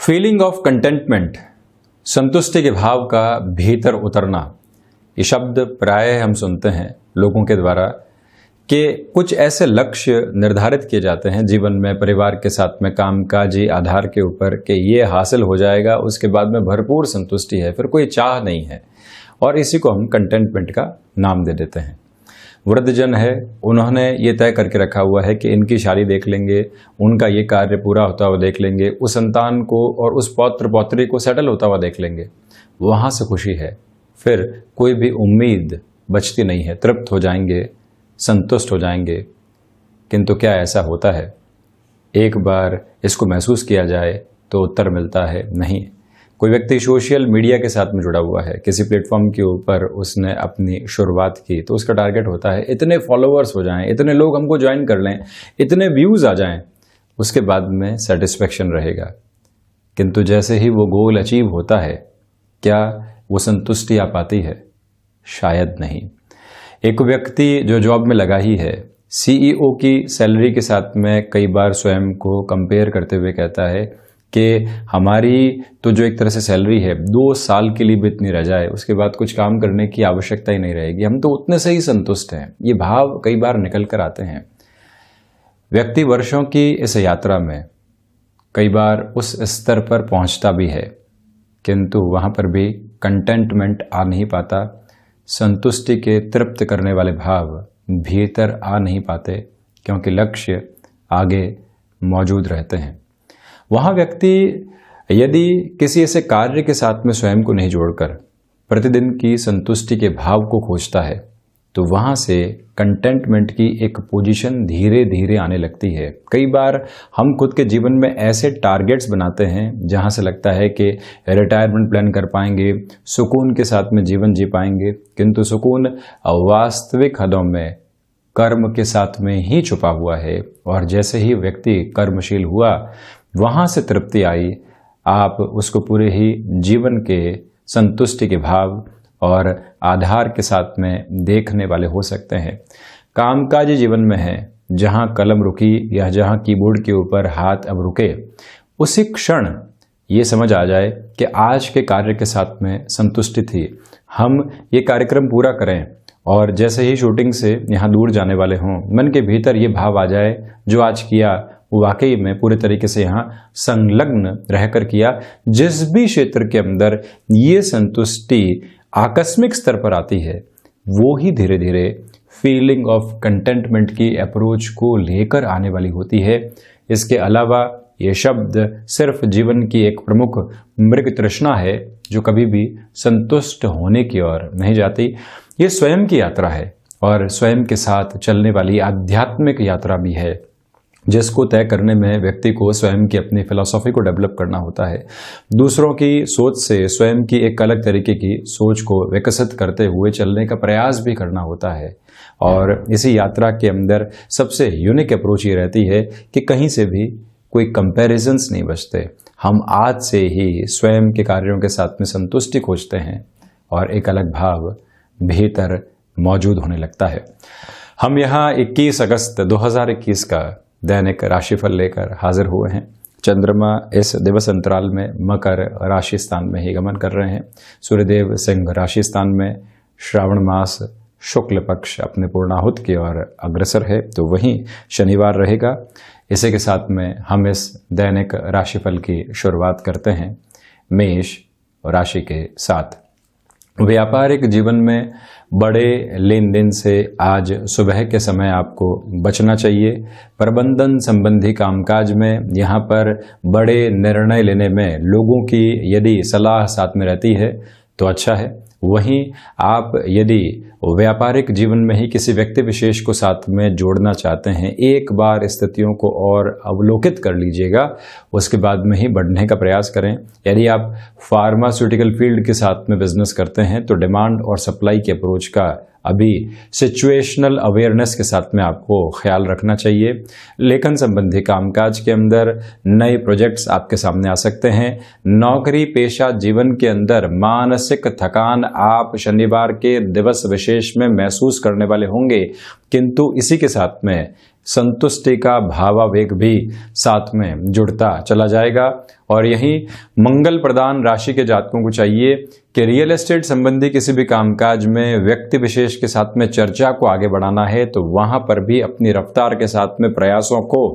Feeling of contentment, संतुष्टि के भाव का भीतर उतरना, ये शब्द प्रायः हम सुनते हैं लोगों के द्वारा कि कुछ ऐसे लक्ष्य निर्धारित किए जाते हैं जीवन में, परिवार के साथ में, कामकाजी आधार के ऊपर कि ये हासिल हो जाएगा, उसके बाद में भरपूर संतुष्टि है, फिर कोई चाह नहीं है, और इसी को हम कंटेंटमेंट का नाम दे देते हैं। वृद्धजन है, उन्होंने ये तय करके रखा हुआ है कि इनकी शादी देख लेंगे, उनका ये कार्य पूरा होता हुआ देख लेंगे, उस संतान को और उस पौत्र पौत्री को सेटल होता हुआ देख लेंगे, वहाँ से खुशी है, फिर कोई भी उम्मीद बचती नहीं है, तृप्त हो जाएंगे, संतुष्ट हो जाएंगे। किंतु क्या ऐसा होता है? एक बार इसको महसूस किया जाए तो उत्तर मिलता है नहीं। कोई व्यक्ति सोशल मीडिया के साथ में जुड़ा हुआ है, किसी प्लेटफॉर्म के ऊपर उसने अपनी शुरुआत की, तो उसका टारगेट होता है इतने फॉलोअर्स हो जाएं, इतने लोग हमको ज्वाइन कर लें, इतने व्यूज आ जाएं, उसके बाद में सेटिस्फेक्शन रहेगा। किंतु जैसे ही वो गोल अचीव होता है, क्या वो संतुष्टि आ पाती है? शायद नहीं। एक व्यक्ति जो जॉब में लगा ही है, सीईओ की सैलरी के साथ में कई बार स्वयं को कंपेयर करते हुए कहता है कि हमारी तो जो एक तरह से सैलरी है 2 साल के लिए भी इतनी रह जाए, उसके बाद कुछ काम करने की आवश्यकता ही नहीं रहेगी, हम तो उतने से ही संतुष्ट हैं। ये भाव कई बार निकल कर आते हैं। व्यक्ति वर्षों की इस यात्रा में कई बार उस स्तर पर पहुंचता भी है, किंतु वहां पर भी कंटेंटमेंट आ नहीं पाता, संतुष्टि के तृप्त करने वाले भाव भीतर आ नहीं पाते, क्योंकि लक्ष्य आगे मौजूद रहते हैं। वहाँ व्यक्ति यदि किसी ऐसे कार्य के साथ में स्वयं को नहीं जोड़कर प्रतिदिन की संतुष्टि के भाव को खोजता है, तो वहाँ से कंटेंटमेंट की एक पोजीशन धीरे धीरे आने लगती है। कई बार हम खुद के जीवन में ऐसे टारगेट्स बनाते हैं जहाँ से लगता है कि रिटायरमेंट प्लान कर पाएंगे, सुकून के साथ में जीवन जी पाएंगे, किंतु सुकून वास्तविक हदों में कर्म के साथ में ही छुपा हुआ है। और जैसे ही व्यक्ति कर्मशील हुआ, वहाँ से तृप्ति आई, आप उसको पूरे ही जीवन के संतुष्टि के भाव और आधार के साथ में देखने वाले हो सकते हैं। कामकाजी जीवन में है, जहाँ कलम रुकी या जहाँ कीबोर्ड के ऊपर हाथ अब रुके, उसी क्षण ये समझ आ जाए कि आज के कार्य के साथ में संतुष्टि थी, हम ये कार्यक्रम पूरा करें, और जैसे ही शूटिंग से यहाँ दूर जाने वाले हों, मन के भीतर ये भाव आ जाए जो आज किया वो वाकई में पूरे तरीके से यहाँ संलग्न रहकर किया। जिस भी क्षेत्र के अंदर ये संतुष्टि आकस्मिक स्तर पर आती है, वो ही धीरे धीरे फीलिंग ऑफ कंटेंटमेंट की अप्रोच को लेकर आने वाली होती है। इसके अलावा ये शब्द सिर्फ जीवन की एक प्रमुख मृग तृष्णा है जो कभी भी संतुष्ट होने की ओर नहीं जाती। ये स्वयं की यात्रा है और स्वयं के साथ चलने वाली आध्यात्मिक यात्रा भी है, जिसको तय करने में व्यक्ति को स्वयं की अपनी फिलॉसफी को डेवलप करना होता है। दूसरों की सोच से स्वयं की एक अलग तरीके की सोच को विकसित करते हुए चलने का प्रयास भी करना होता है। और इसी यात्रा के अंदर सबसे यूनिक अप्रोच ये रहती है कि कहीं से भी कोई कंपैरिजंस नहीं बचते। हम आज से ही स्वयं के कार्यों के साथ में संतुष्टि खोजते हैं और एक अलग भाव भीतर मौजूद होने लगता है। हम यहाँ 21 अगस्त 2021 का दैनिक राशिफल लेकर हाजिर हुए हैं। चंद्रमा इस दिवस अंतराल में मकर राशि स्थान में ही गमन कर रहे हैं। सूर्यदेव सिंह राशि स्थान में श्रावण मास शुक्ल पक्ष अपने पूर्णाहुत की ओर अग्रसर है, तो वहीं शनिवार रहेगा। इसी के साथ में हम इस दैनिक राशिफल की शुरुआत करते हैं मेष राशि के साथ। व्यापारिक जीवन में बड़े लेन देन से आज सुबह के समय आपको बचना चाहिए। प्रबंधन संबंधी कामकाज में यहाँ पर बड़े निर्णय लेने में लोगों की यदि सलाह साथ में रहती है तो अच्छा है। वहीं आप यदि व्यापारिक जीवन में ही किसी व्यक्ति विशेष को साथ में जोड़ना चाहते हैं, एक बार स्थितियों को और अवलोकित कर लीजिएगा, उसके बाद में ही बढ़ने का प्रयास करें। यदि आप फार्मास्यूटिकल फील्ड के साथ में बिजनेस करते हैं तो डिमांड और सप्लाई के अप्रोच का अभी सिचुएशनल अवेयरनेस के साथ में आपको ख्याल रखना चाहिए। लेखन संबंधी कामकाज के अंदर नए प्रोजेक्ट्स आपके सामने आ सकते हैं। नौकरी पेशा जीवन के अंदर मानसिक थकान आप शनिवार के दिवस विशेष में महसूस करने वाले होंगे, किंतु इसी के साथ में संतुष्टि का भावावेग भी साथ में जुड़ता चला जाएगा। और यहीं मंगल प्रदान राशि के जातकों को चाहिए कि रियल एस्टेट संबंधी किसी भी कामकाज में व्यक्ति विशेष के साथ में चर्चा को आगे बढ़ाना है तो वहां पर भी अपनी रफ्तार के साथ में प्रयासों को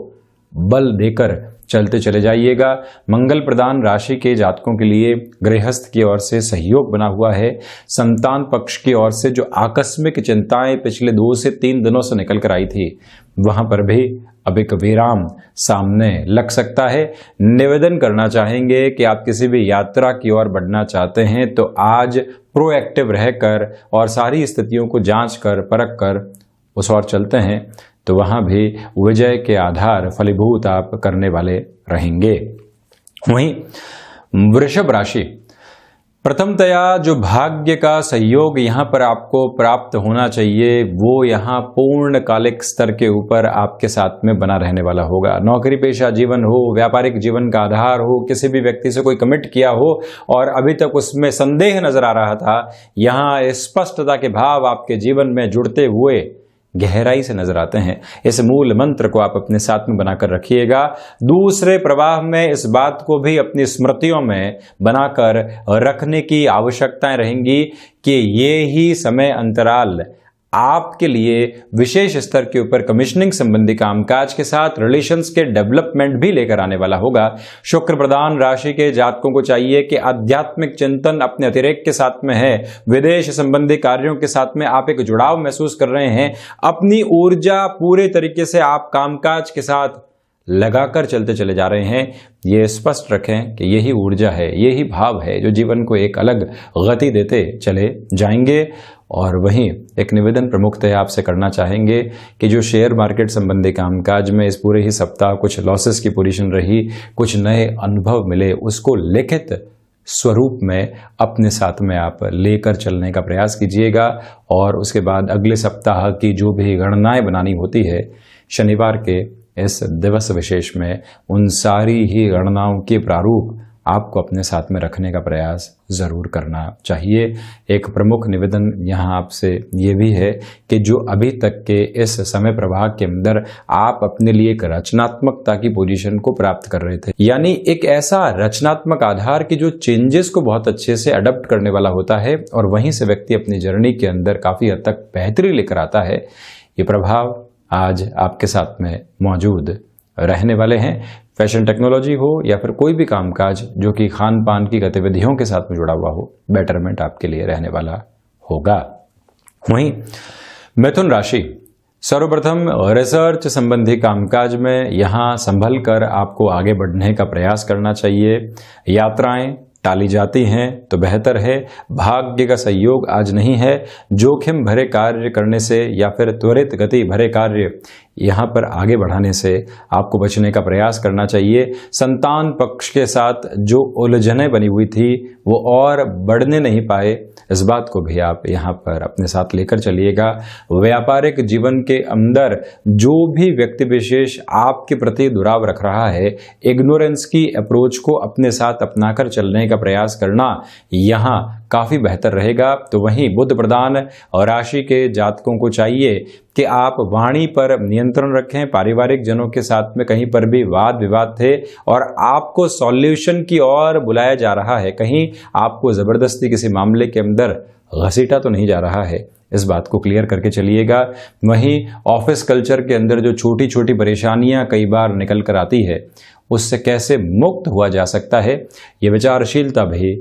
बल देकर चलते चले जाइएगा। मंगल प्रदान राशि के जातकों के लिए गृहस्थ की ओर से सहयोग बना हुआ है। संतान पक्ष की ओर से जो आकस्मिक चिंताएं पिछले 2 से 3 दिनों से निकल कर आई थी वहां पर भी अब एक विराम सामने लग सकता है। निवेदन करना चाहेंगे कि आप किसी भी यात्रा की ओर बढ़ना चाहते हैं तो आज प्रोएक्टिव रहकर और सारी स्थितियों को जांच कर परख कर उस ओर चलते हैं तो वहां भी विजय के आधार फलीभूत आप करने वाले रहेंगे। वहीं वृषभ राशि, प्रथमतया जो भाग्य का सहयोग यहां पर आपको प्राप्त होना चाहिए वो यहां पूर्णकालिक स्तर के ऊपर आपके साथ में बना रहने वाला होगा। नौकरी पेशा जीवन हो, व्यापारिक जीवन का आधार हो, किसी भी व्यक्ति से कोई कमिट किया हो और अभी तक उसमें संदेह नजर आ रहा था, यहां स्पष्टता के भाव आपके जीवन में जुड़ते हुए गहराई से नजर आते हैं। इस मूल मंत्र को आप अपने साथ में बनाकर रखिएगा। दूसरे प्रवाह में इस बात को भी अपनी स्मृतियों में बनाकर रखने की आवश्यकताएं रहेंगी कि ये ही समय अंतराल आपके लिए विशेष स्तर के ऊपर कमिश्निंग संबंधी कामकाज के साथ रिलेशंस के डेवलपमेंट भी लेकर आने वाला होगा। शुक्र प्रधान राशि के जातकों को चाहिए कि आध्यात्मिक चिंतन अपने अतिरेक के साथ में है। विदेश संबंधी कार्यों के साथ में आप एक जुड़ाव महसूस कर रहे हैं। अपनी ऊर्जा पूरे तरीके से आप कामकाज के साथ लगाकर चलते चले जा रहे हैं। ये स्पष्ट रखें कि यही ऊर्जा है, यही भाव है जो जीवन को एक अलग गति देते चले जाएंगे। और वहीं एक निवेदन प्रमुखतः आपसे करना चाहेंगे कि जो शेयर मार्केट संबंधी कामकाज में इस पूरे ही सप्ताह कुछ लॉसेस की पोजीशन रही, कुछ नए अनुभव मिले, उसको लिखित स्वरूप में अपने साथ में आप लेकर चलने का प्रयास कीजिएगा। और उसके बाद अगले सप्ताह की जो भी गणनाएं बनानी होती है शनिवार के इस दिवस विशेष में उन सारी ही गणनाओं के प्रारूप आपको अपने साथ में रखने का प्रयास जरूर करना चाहिए। एक प्रमुख निवेदन यहाँ आपसे ये भी है कि जो अभी तक के इस समय प्रवाह के अंदर आप अपने लिए एक रचनात्मकता की पोजीशन को प्राप्त कर रहे थे, यानी एक ऐसा रचनात्मक आधार की जो चेंजेस को बहुत अच्छे से अडॉप्ट करने वाला होता है और वहीं से व्यक्ति अपनी जर्नी के अंदर काफी हद तक बेहतरी लेकर आता है, ये प्रभाव आज आपके साथ में मौजूद रहने वाले हैं। फैशन टेक्नोलॉजी हो या फिर कोई भी कामकाज जो कि खान पान की गतिविधियों के साथ में जुड़ा हुआ हो, बेटरमेंट आपके लिए रहने वाला होगा। वहीं मिथुन राशि, सर्वप्रथम रिसर्च संबंधी कामकाज में यहां संभल कर आपको आगे बढ़ने का प्रयास करना चाहिए। यात्राएं टाली जाती हैं तो बेहतर है। भाग्य का सहयोग आज नहीं है। जोखिम भरे कार्य करने से या फिर त्वरित गति भरे कार्य यहाँ पर आगे बढ़ाने से आपको बचने का प्रयास करना चाहिए। संतान पक्ष के साथ जो उलझनें बनी हुई थी वो और बढ़ने नहीं पाए, इस बात को भी आप यहाँ पर अपने साथ लेकर चलिएगा। व्यापारिक जीवन के अंदर जो भी व्यक्ति विशेष आपके प्रति दुराव रख रहा है, इग्नोरेंस की अप्रोच को अपने साथ अपनाकर चलने का प्रयास करना यहाँ काफी बेहतर रहेगा। तो वहीं बुध प्रधान और राशि के जातकों को चाहिए कि आप वाणी पर नियंत्रण रखें। पारिवारिक जनों के साथ में कहीं पर भी वाद विवाद थे और आपको सॉल्यूशन की ओर बुलाया जा रहा है, कहीं आपको जबरदस्ती किसी मामले के अंदर घसीटा तो नहीं जा रहा है, इस बात को क्लियर करके चलिएगा। वहीं ऑफिस कल्चर के अंदर जो छोटी छोटी परेशानियां कई बार निकल कर आती है, उससे कैसे मुक्त हुआ जा सकता है, ये विचारशीलता भी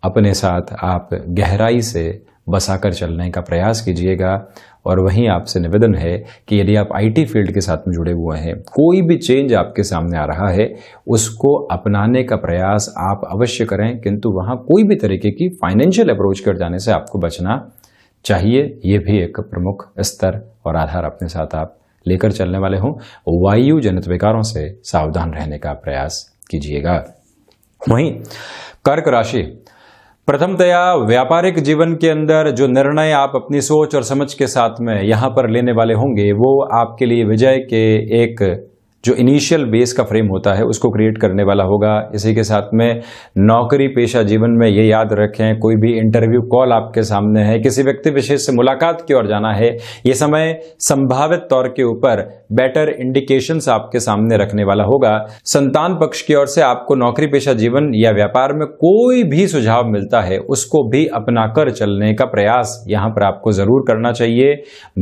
अपने साथ आप गहराई से बसाकर चलने का प्रयास कीजिएगा। और वहीं आपसे निवेदन है कि यदि आप आईटी फील्ड के साथ में जुड़े हुए हैं, कोई भी चेंज आपके सामने आ रहा है उसको अपनाने का प्रयास आप अवश्य करें, किंतु वहाँ कोई भी तरीके की फाइनेंशियल अप्रोच कर जाने से आपको बचना चाहिए। ये भी एक प्रमुख स्तर और आधार अपने साथ आप लेकर चलने वाले हों। वायु जनित विकारों से सावधान रहने का प्रयास कीजिएगा। वहीं कर्क राशि, प्रथमतया व्यापारिक जीवन के अंदर जो निर्णय आप अपनी सोच और समझ के साथ में यहाँ पर लेने वाले होंगे वो आपके लिए विजय के एक जो इनिशियल बेस का फ्रेम होता है उसको क्रिएट करने वाला होगा। इसी के साथ में नौकरी पेशा जीवन में ये याद रखें, कोई भी इंटरव्यू कॉल आपके सामने है, किसी व्यक्ति विशेष से मुलाकात की ओर जाना है, ये समय संभावित तौर के ऊपर बेटर इंडिकेशंस आपके सामने रखने वाला होगा। संतान पक्ष की ओर से आपको नौकरी पेशा जीवन या व्यापार में कोई भी सुझाव मिलता है उसको भी अपनाकर चलने का प्रयास यहां पर आपको जरूर करना चाहिए।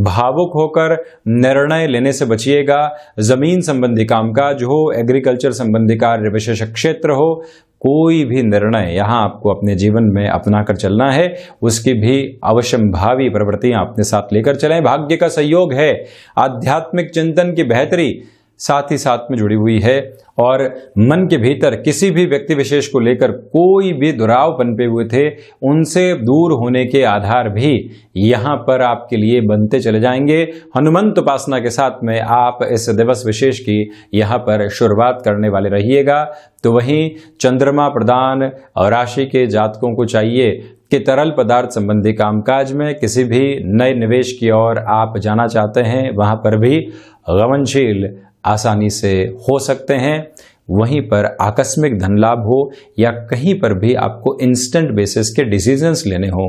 भावुक होकर निर्णय लेने से बचिएगा। जमीन संबंधी कामकाज हो, एग्रीकल्चर संबंधी कार्य विशेष क्षेत्र हो, कोई भी निर्णय यहां आपको अपने जीवन में अपनाकर चलना है, उसकी भी अवश्यंभावी प्रवृत्तियां अपने साथ लेकर चलें। भाग्य का सहयोग है, आध्यात्मिक चिंतन की बेहतरी साथ ही साथ में जुड़ी हुई है और मन के भीतर किसी भी व्यक्ति विशेष को लेकर कोई भी दुराव पनपे हुए थे, उनसे दूर होने के आधार भी यहां पर आपके लिए बनते चले जाएंगे। हनुमंत उपासना के साथ में आप इस दिवस विशेष की यहां पर शुरुआत करने वाले रहिएगा। तो वहीं चंद्रमा प्रधान और राशि के जातकों को चाहिए कि तरल पदार्थ संबंधी कामकाज में किसी भी नए निवेश की ओर आप जाना चाहते हैं, वहां पर भी गमनशील आसानी से हो सकते हैं। वहीं पर आकस्मिक धन लाभ हो या कहीं पर भी आपको इंस्टेंट बेसिस के डिसीजंस लेने हो,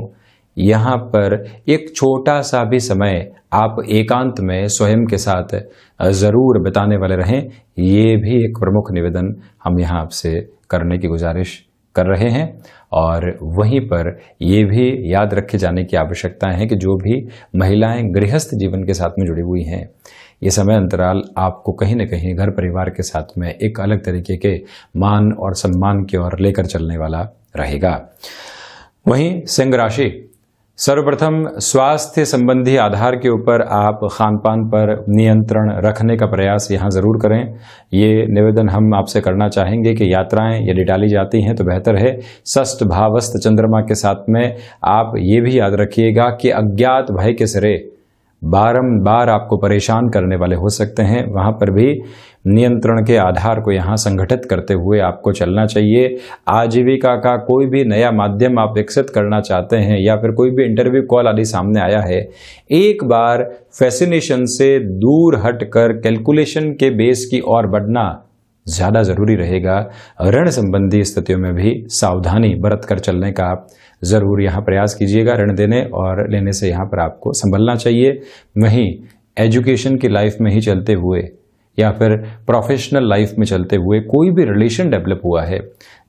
यहाँ पर एक छोटा सा भी समय आप एकांत में स्वयं के साथ ज़रूर बिताने वाले रहें। ये भी एक प्रमुख निवेदन हम यहाँ आपसे करने की गुजारिश कर रहे हैं। और वहीं पर ये भी याद रखे जाने की आवश्यकता है कि जो भी महिलाएं गृहस्थ जीवन के साथ में जुड़ी हुई हैं, ये समय अंतराल आपको कहीं न कहीं घर परिवार के साथ में एक अलग तरीके के मान और सम्मान की ओर लेकर चलने वाला रहेगा। वहीं सिंह राशि, सर्वप्रथम स्वास्थ्य संबंधी आधार के ऊपर आप खान पान पर नियंत्रण रखने का प्रयास यहाँ जरूर करें। ये निवेदन हम आपसे करना चाहेंगे कि यात्राएं यदि डाली जाती हैं तो बेहतर है षष्ठ भावस्थ चंद्रमा के साथ में आप ये भी याद रखिएगा कि अज्ञात भय के सिरे बारंबार आपको परेशान करने वाले हो सकते हैं। वहां पर भी नियंत्रण के आधार को यहाँ संगठित करते हुए आपको चलना चाहिए। आजीविका का कोई भी नया माध्यम आप विकसित करना चाहते हैं या फिर कोई भी इंटरव्यू कॉल आदि सामने आया है, एक बार फैसिनेशन से दूर हटकर कैलकुलेशन के बेस की ओर बढ़ना ज़्यादा ज़रूरी रहेगा। ऋण संबंधी स्थितियों में भी सावधानी बरत कर चलने का आप ज़रूर यहाँ प्रयास कीजिएगा। ऋण देने और लेने से यहाँ पर आपको संभलना चाहिए। वहीं एजुकेशन की लाइफ में ही चलते हुए या फिर प्रोफेशनल लाइफ में चलते हुए कोई भी रिलेशन डेवलप हुआ है,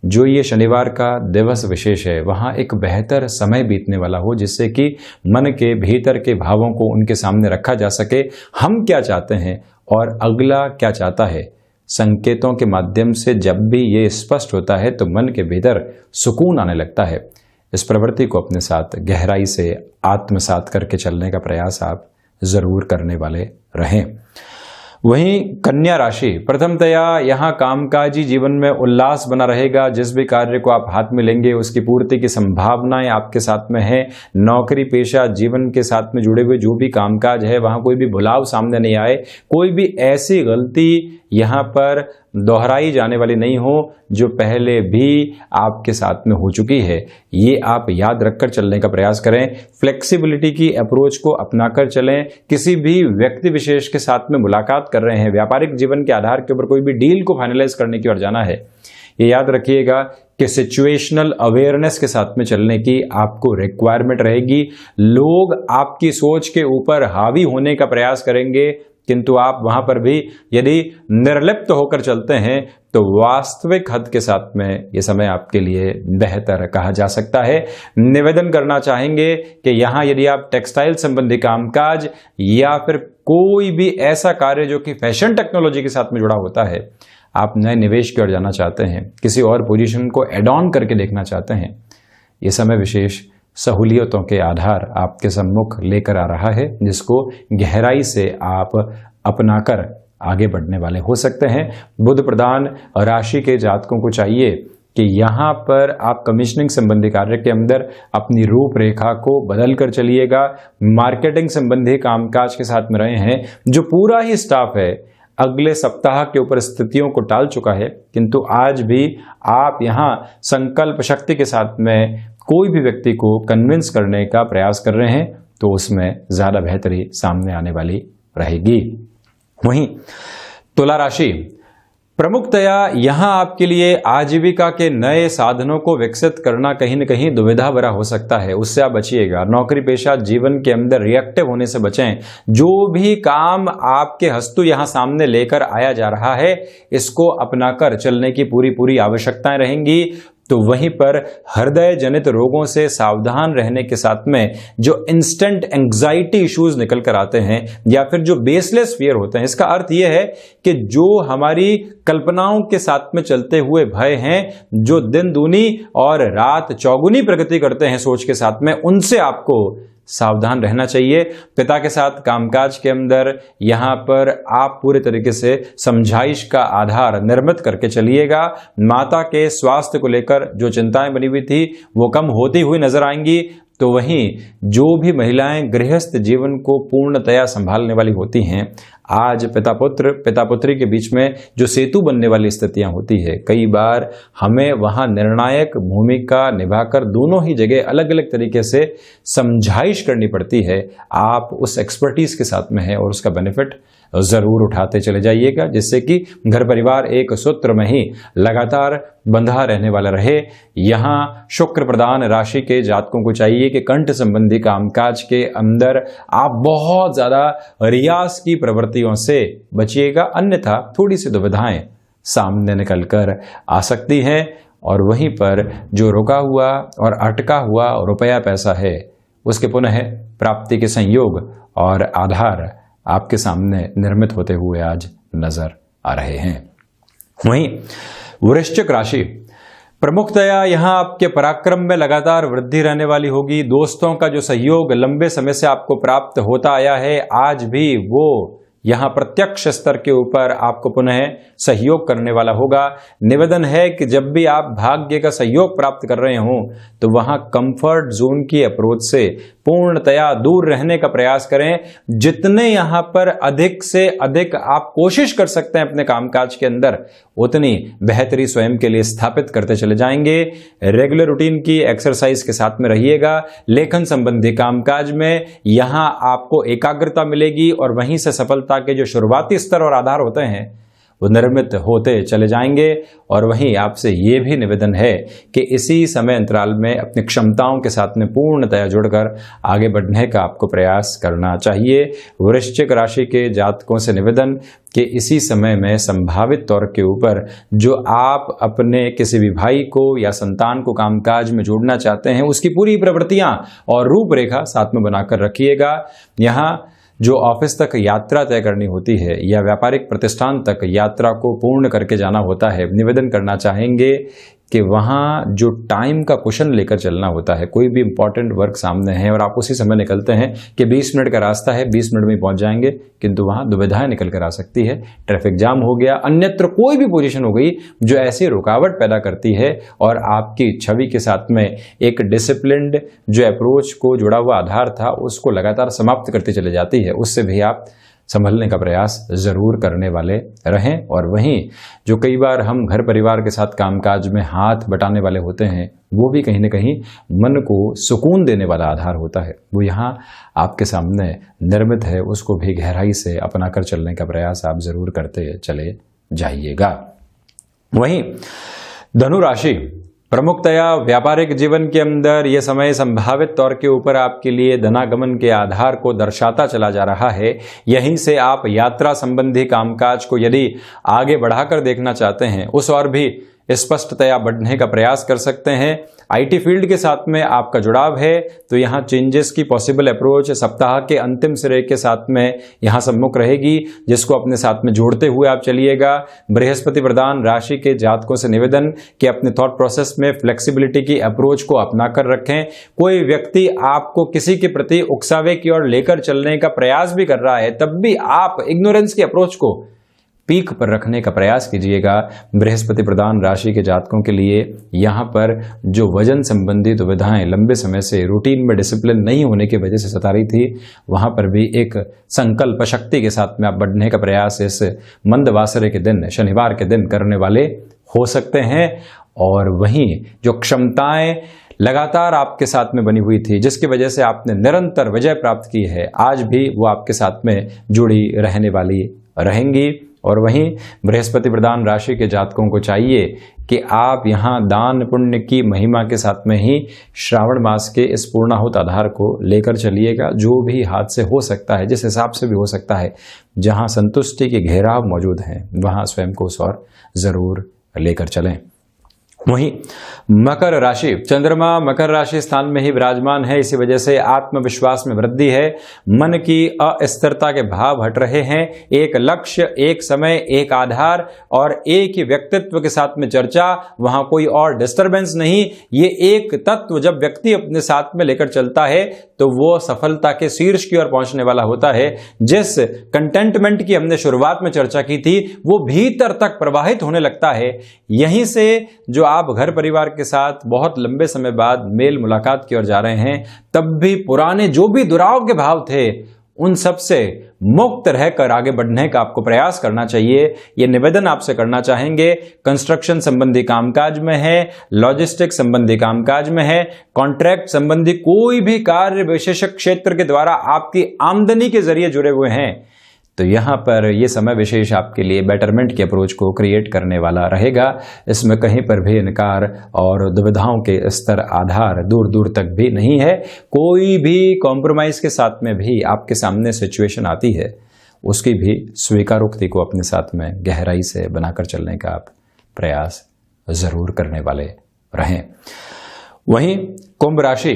जो ये शनिवार का दिवस विशेष है, वहाँ एक बेहतर समय बीतने वाला हो जिससे कि मन के भीतर के भावों को उनके सामने रखा जा सके। हम क्या चाहते हैं और अगला क्या चाहता है, संकेतों के माध्यम से जब भी ये स्पष्ट होता है तो मन के भीतर सुकून आने लगता है। इस प्रवृत्ति को अपने साथ गहराई से आत्मसात करके चलने का प्रयास आप जरूर करने वाले रहें। वहीं कन्या राशि, प्रथमतया यहाँ कामकाजी जीवन में उल्लास बना रहेगा। जिस भी कार्य को आप हाथ में लेंगे उसकी पूर्ति की संभावनाएं आपके साथ में है। नौकरी पेशा जीवन के साथ में जुड़े हुए जो भी कामकाज है वहां कोई भी भुलाव सामने नहीं आए, कोई भी ऐसी गलती यहाँ पर दोहराई जाने वाली नहीं हो जो पहले भी आपके साथ में हो चुकी है। ये आप याद रखकर चलने का प्रयास करें। फ्लेक्सिबिलिटी की अप्रोच को अपनाकर चलें। किसी भी व्यक्ति विशेष के साथ में मुलाकात कर रहे हैं, व्यापारिक जीवन के आधार के ऊपर कोई भी डील को फाइनलाइज करने की ओर जाना है, ये याद रखिएगा कि सिचुएशनल अवेयरनेस के साथ में चलने की आपको रिक्वायरमेंट रहेगी। लोग आपकी सोच के ऊपर हावी होने का प्रयास करेंगे, किंतु आप वहां पर भी यदि निर्लिप्त होकर चलते हैं तो वास्तविक हद के साथ में ये समय आपके लिए बेहतर कहा जा सकता है। निवेदन करना चाहेंगे कि यहाँ यदि आप टेक्सटाइल संबंधी कामकाज या फिर कोई भी ऐसा कार्य जो कि फैशन टेक्नोलॉजी के साथ में जुड़ा होता है, आप नए निवेश की ओर जाना चाहते हैं, किसी और पोजीशन को एड ऑन करके देखना चाहते हैं, ये समय विशेष सहूलियतों के आधार आपके सम्मुख लेकर आ रहा है, जिसको गहराई से आप अपनाकर आगे बढ़ने वाले हो सकते हैं। बुध प्रधान राशि के जातकों को चाहिए कि यहाँ पर आप कमीशनिंग संबंधी कार्य के अंदर अपनी रूपरेखा को बदल कर चलिएगा। मार्केटिंग संबंधी कामकाज के साथ में रहे हैं, जो पूरा ही स्टाफ है अगले सप्ताह के ऊपर स्थितियों को टाल चुका है, किंतु आज भी आप यहाँ संकल्प शक्ति के साथ में कोई भी व्यक्ति को कन्विंस करने का प्रयास कर रहे हैं तो उसमें ज्यादा बेहतरी सामने आने वाली रहेगी। वहीं तुला राशि, प्रमुखतया यहाँ आपके लिए आजीविका के नए साधनों को विकसित करना कहीं न कहीं दुविधा भरा हो सकता है, उससे आप बचिएगा। नौकरी पेशा जीवन के अंदर रिएक्टिव होने से बचें। जो भी काम आपके हस्तु यहाँ सामने लेकर आया जा रहा है, इसको अपनाकर चलने की पूरी आवश्यकताएं रहेंगी। तो वहीं पर हृदय जनित रोगों से सावधान रहने के साथ में जो इंस्टेंट एंग्जाइटी इश्यूज निकल कर आते हैं या फिर जो बेसलेस फियर होते हैं, इसका अर्थ यह है कि जो हमारी कल्पनाओं के साथ में चलते हुए भय हैं, जो दिन दूनी और रात चौगुनी प्रगति करते हैं सोच के साथ में, उनसे आपको सावधान रहना चाहिए। पिता के साथ कामकाज के अंदर यहाँ पर आप पूरे तरीके से समझाइश का आधार निर्मित करके चलिएगा। माता के स्वास्थ्य को लेकर जो चिंताएं बनी हुई थी वो कम होती हुई नजर आएंगी। तो वहीं जो भी महिलाएं गृहस्थ जीवन को पूर्णतया संभालने वाली होती हैं, आज पिता पुत्री के बीच में जो सेतु बनने वाली स्थितियां होती है, कई बार हमें वहां निर्णायक भूमिका निभाकर दोनों ही जगह अलग अलग तरीके से समझाइश करनी पड़ती है। आप उस एक्सपर्टीज के साथ में है और उसका बेनिफिट जरूर उठाते चले जाइएगा, जिससे कि घर परिवार एक सूत्र में ही लगातार बंधा रहने वाला रहे। यहाँ शुक्र प्रधान राशि के जातकों को चाहिए कि कंठ संबंधी कामकाज के अंदर आप बहुत ज्यादा रियाज की प्रवृत्तियों से बचिएगा, अन्यथा थोड़ी सी दुविधाएं सामने निकल कर आ सकती हैं। और वहीं पर जो रुका हुआ और अटका हुआ रुपया पैसा है, उसके पुनः प्राप्ति के संयोग और आधार आपके सामने निर्मित होते हुए आज नजर आ रहे हैं। वहीं वृश्चिक राशि, प्रमुखतया यहां आपके पराक्रम में लगातार वृद्धि रहने वाली होगी। दोस्तों का जो सहयोग लंबे समय से आपको प्राप्त होता आया है, आज भी वो यहां प्रत्यक्ष स्तर के ऊपर आपको पुनः सहयोग करने वाला होगा। निवेदन है कि जब भी आप भाग्य का सहयोग प्राप्त कर रहे हों तो वहां कंफर्ट जोन की अप्रोच से पूर्णतया दूर रहने का प्रयास करें। जितने यहां पर अधिक से अधिक आप कोशिश कर सकते हैं अपने कामकाज के अंदर, उतनी बेहतरी स्वयं के लिए स्थापित करते चले जाएंगे। रेगुलर रूटीन की एक्सरसाइज के साथ में रहिएगा। लेखन संबंधी कामकाज में यहां आपको एकाग्रता मिलेगी और वहीं से सफलता के जो शुरुआती स्तर और आधार होते हैं वो निर्मित होते चले जाएंगे। और वहीं आपसे ये भी निवेदन है कि इसी समय अंतराल में अपनी क्षमताओं के साथ में पूर्णतया जुड़कर आगे बढ़ने का आपको प्रयास करना चाहिए। वृश्चिक राशि के जातकों से निवेदन कि इसी समय में संभावित तौर के ऊपर जो आप अपने किसी भी भाई को या संतान को कामकाज में जोड़ना चाहते हैं, उसकी पूरी प्रवृत्तियां और रूपरेखा साथ में बनाकर रखिएगा। यहाँ जो ऑफिस तक यात्रा तय करनी होती है या व्यापारिक प्रतिष्ठान तक यात्रा को पूर्ण करके जाना होता है, निवेदन करना चाहेंगे कि वहाँ जो टाइम का कुशन लेकर चलना होता है, कोई भी इंपॉर्टेंट वर्क सामने है और आप उसी समय निकलते हैं कि 20 मिनट का रास्ता है, 20 मिनट में पहुंच जाएंगे, किंतु वहाँ दुविधाएं निकल कर आ सकती है। ट्रैफिक जाम हो गया, अन्यत्र कोई भी पोजीशन हो गई जो ऐसी रुकावट पैदा करती है और आपकी छवि के साथ में एक डिसिप्लिन्ड जो अप्रोच को जुड़ा हुआ आधार था उसको लगातार समाप्त करती चली जाती है। उससे भी आप संभलने का प्रयास जरूर करने वाले रहें। और वहीं जो कई बार हम घर परिवार के साथ कामकाज में हाथ बटाने वाले होते हैं, वो भी कहीं न कहीं मन को सुकून देने वाला आधार होता है, वो यहाँ आपके सामने निर्मित है। उसको भी गहराई से अपनाकर चलने का प्रयास आप जरूर करते चले जाइएगा। वहीं धनु राशि, प्रमुखतया व्यापारिक जीवन के अंदर यह समय संभावित तौर के ऊपर आपके लिए धनागमन के आधार को दर्शाता चला जा रहा है। यहीं से आप यात्रा संबंधी कामकाज को यदि आगे बढ़ाकर देखना चाहते हैं, उस और भी स्पष्टतया बढ़ने का प्रयास कर सकते हैं। आईटी फील्ड के साथ में आपका जुड़ाव है तो यहाँ चेंजेस की पॉसिबल अप्रोच सप्ताह के अंतिम सिरे के साथ में यहाँ सम्मुख रहेगी, जिसको अपने साथ में जोड़ते हुए आप चलिएगा। बृहस्पति प्रधान राशि के जातकों से निवेदन कि अपने थॉट प्रोसेस में फ्लेक्सिबिलिटी की अप्रोच को अपना कर रखें। कोई व्यक्ति आपको किसी के प्रति उकसावे की ओर लेकर चलने का प्रयास भी कर रहा है, तब भी आप इग्नोरेंस की अप्रोच को पीक पर रखने का प्रयास कीजिएगा। बृहस्पति प्रधान राशि के जातकों के लिए यहाँ पर जो वजन संबंधी दुविधाएं लंबे समय से रूटीन में डिसिप्लिन नहीं होने की वजह से सता रही थी, वहाँ पर भी एक संकल्प शक्ति के साथ में आप बढ़ने का प्रयास इस मंदवासरे के दिन, शनिवार के दिन करने वाले हो सकते हैं। और वहीं जो क्षमताएं लगातार आपके साथ में बनी हुई थी, जिसकी वजह से आपने निरंतर विजय प्राप्त की है, आज भी वो आपके साथ में जुड़ी रहने वाली रहेंगी। और वहीं बृहस्पति प्रधान राशि के जातकों को चाहिए कि आप यहाँ दान पुण्य की महिमा के साथ में ही श्रावण मास के इस पूर्णाहुत आधार को लेकर चलिएगा। जो भी हाथ से हो सकता है, जिस हिसाब से भी हो सकता है, जहाँ संतुष्टि के घेराव मौजूद हैं वहाँ स्वयं को उस ओर जरूर लेकर चलें। वहीं मकर राशि, चंद्रमा मकर राशि स्थान में ही विराजमान है, इसी वजह से आत्मविश्वास में वृद्धि है। मन की अस्थिरता के भाव हट रहे हैं। एक लक्ष्य, एक समय, एक आधार और एक ही व्यक्तित्व के साथ में चर्चा, वहां कोई और डिस्टरबेंस नहीं। ये एक तत्व जब व्यक्ति अपने साथ में लेकर चलता है तो वो सफलता के शीर्ष की ओर पहुंचने वाला होता है। जिस कंटेंटमेंट की हमने शुरुआत में चर्चा की थी वो भीतर तक प्रवाहित होने लगता है। यहीं से जो आप घर परिवार के साथ बहुत लंबे समय बाद मेल मुलाकात की ओर जा रहे हैं, तब भी पुराने जो भी दुराव के भाव थे उन सब से मुक्त रहकर आगे बढ़ने का आपको प्रयास करना चाहिए। ये निवेदन आपसे करना चाहेंगे। कंस्ट्रक्शन संबंधी कामकाज में है, लॉजिस्टिक संबंधी कामकाज में है, कॉन्ट्रैक्ट संबंधी कोई भी कार्य विशेषज्ञ क्षेत्र के द्वारा आपकी आमदनी के जरिए जुड़े हुए हैं, तो यहां पर यह समय विशेष आपके लिए बेटरमेंट की अप्रोच को क्रिएट करने वाला रहेगा। इसमें कहीं पर भी इनकार और दुविधाओं के स्तर आधार दूर दूर तक भी नहीं है। कोई भी कॉम्प्रोमाइज के साथ में भी आपके सामने सिचुएशन आती है, उसकी भी स्वीकारोक्ति को अपने साथ में गहराई से बनाकर चलने का आप प्रयास जरूर करने वाले रहें। वहीं कुंभ राशि,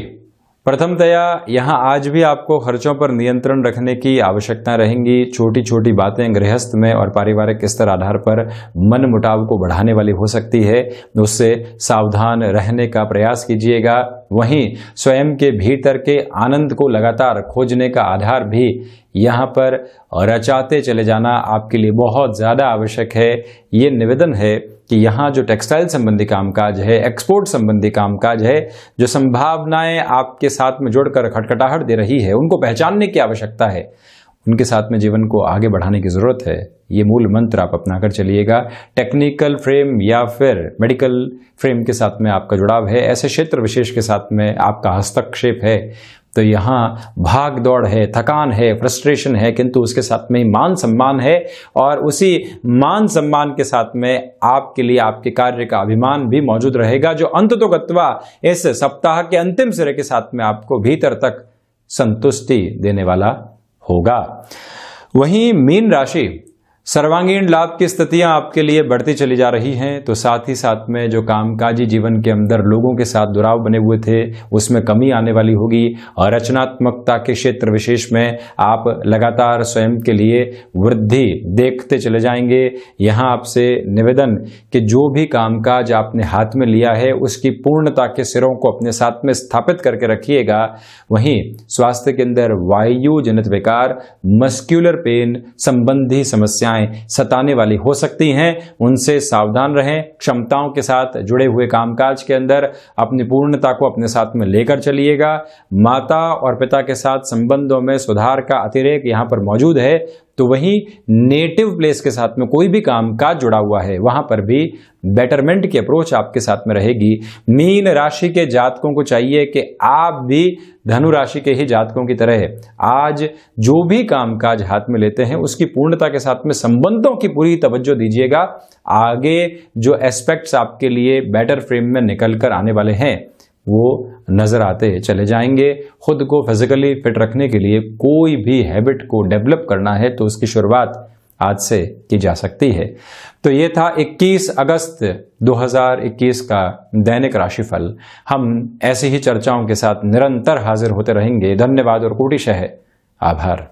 प्रथमतया यहाँ आज भी आपको खर्चों पर नियंत्रण रखने की आवश्यकता रहेंगी। छोटी छोटी बातें गृहस्थ में और पारिवारिक स्तर आधार पर मन मुटाव को बढ़ाने वाली हो सकती है, उससे सावधान रहने का प्रयास कीजिएगा। वहीं स्वयं के भीतर के आनंद को लगातार खोजने का आधार भी यहाँ पर रचाते चले जाना आपके लिए बहुत ज़्यादा आवश्यक है। ये निवेदन है कि यहाँ जो टेक्सटाइल संबंधी कामकाज है, एक्सपोर्ट संबंधी कामकाज है, जो संभावनाएं आपके साथ में जुड़कर खटखटाहट दे रही है, उनको पहचानने की आवश्यकता है। उनके साथ में जीवन को आगे बढ़ाने की जरूरत है। ये मूल मंत्र आप अपनाकर चलिएगा। टेक्निकल फ्रेम या फिर मेडिकल फ्रेम के साथ में आपका जुड़ाव है, ऐसे क्षेत्र विशेष के साथ में आपका हस्तक्षेप है, तो यहाँ भाग दौड़ है, थकान है, फ्रस्ट्रेशन है, किंतु उसके साथ में मान सम्मान है और उसी मान सम्मान के साथ में आपके लिए आपके कार्य का अभिमान भी मौजूद रहेगा, जो अंततोगत्वा इस सप्ताह के अंतिम सिरे के साथ में आपको भीतर तक संतुष्टि देने वाला होगा। वहीं मीन राशि, सर्वांगीण लाभ की स्थितियां आपके लिए बढ़ती चली जा रही हैं, तो साथ ही साथ में जो कामकाजी जीवन के अंदर लोगों के साथ दुराव बने हुए थे उसमें कमी आने वाली होगी और रचनात्मकता के क्षेत्र विशेष में आप लगातार स्वयं के लिए वृद्धि देखते चले जाएंगे। यहाँ आपसे निवेदन कि जो भी कामकाज आपने हाथ में लिया है उसकी पूर्णता के सिरों को अपने साथ में स्थापित करके रखिएगा। वहीं स्वास्थ्य के अंदर वायु जनित विकार, मस्क्यूलर पेन संबंधी समस्याएं सताने वाली हो सकती हैं, उनसे सावधान रहें। क्षमताओं के साथ जुड़े हुए कामकाज के अंदर अपनी पूर्णता को अपने साथ में लेकर चलिएगा। माता और पिता के साथ संबंधों में सुधार का अतिरेक यहाँ पर मौजूद है, तो वहीं नेटिव प्लेस के साथ में कोई भी कामकाज जुड़ा हुआ है वहां पर भी बेटरमेंट की अप्रोच आपके साथ में रहेगी। मीन राशि के जातकों को चाहिए कि आप भी धनु राशि के ही जातकों की तरह आज जो भी कामकाज हाथ में लेते हैं उसकी पूर्णता के साथ में संबंधों की पूरी तवज्जो दीजिएगा। आगे जो एस्पेक्ट्स आपके लिए बेटर फ्रेम में निकल कर आने वाले हैं वो नजर आते चले जाएंगे। खुद को फिजिकली फिट रखने के लिए कोई भी हैबिट को डेवलप करना है तो उसकी शुरुआत आज से की जा सकती है। तो ये था 21 अगस्त 2021 का दैनिक राशिफल। हम ऐसी ही चर्चाओं के साथ निरंतर हाजिर होते रहेंगे। धन्यवाद और कोटिशः आभार।